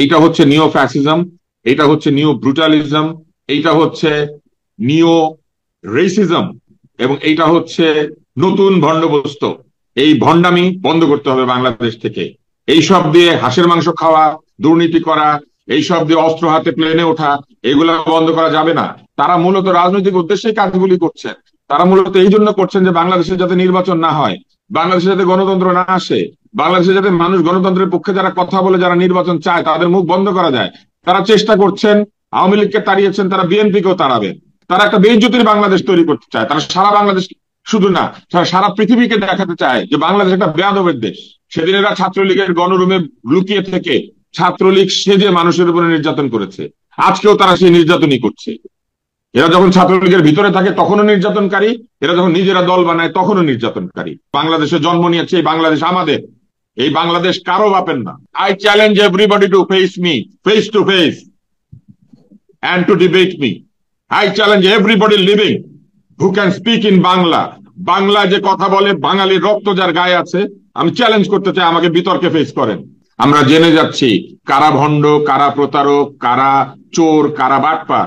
এইটা হচ্ছে নিও ফ্যাসিজম, এটা হচ্ছে নিও ব্রুটালিজম, এইটা হচ্ছে নিও রেসিজম, এবং এইটা হচ্ছে নতুন ভণ্ডবস্তু। এই ভণ্ডামি বন্ধ করতে হবে বাংলাদেশ থেকে। এইসব দিয়ে হাঁসের মাংস খাওয়া, দুর্নীতি করা, এইসব দিয়ে অস্ত্র হাতে প্লেনে ওঠা, এগুলা বন্ধ করা যাবে না। তারা মূলত রাজনৈতিক উদ্দেশ্যে কাজগুলি করছেন। তারা মূলত এই জন্য করছেন যে বাংলাদেশে যাতে নির্বাচন না হয়, বাংলাদেশে যাতে গণতন্ত্র না আসে, বাংলাদেশে যাতে মানুষ গণতন্ত্রের পক্ষে যারা কথা বলে, যারা নির্বাচন চায়, তাদের মুখ বন্ধ করা যায়। তারা চেষ্টা করছেন, আওয়ামী লীগকে তাড়িয়েছেন, তারা বিএনপিকেও তাড়াবেন। তারা একটা বেইজ্জতির বাংলাদেশ তৈরি করতে চায়। তারা সারা বাংলাদেশ শুধু না, সারা পৃথিবীকে দেখাতে চায় যে বাংলাদেশ একটা বেয়াদবের দেশ। সেদিন এরা ছাত্রলীগের গণরুমে লুকিয়ে থেকে ছাত্রলীগ সেজে মানুষের উপরে নির্যাতন করেছে। আজকেও তারা সেই নির্যাতনই করছে। এরা যখন ছাত্রলীগের ভিতরে থাকে তখনও নির্যাতনকারী, এরা যখন নিজেরা দল বানায় তখনও নির্যাতনকারী। বাংলাদেশে জন্ম নিয়েছে, এই বাংলাদেশ আমাদের, এই বাংলাদেশ কারো বাপের না। I challenge everybody to face me, face to face, and to debate me. I challenge everybody living who can speak in Bangla. Bangla যে কথা বলে, বাঙালির রক্ত যার গায়ে আছে, আমি চ্যালেঞ্জ করতে চাই, আমাকে বিতর্কে ফেস করেন। আমরা জেনে যাচ্ছি কারা ভণ্ড, কারা প্রতারক, কারা চোর, কারা বাটপার।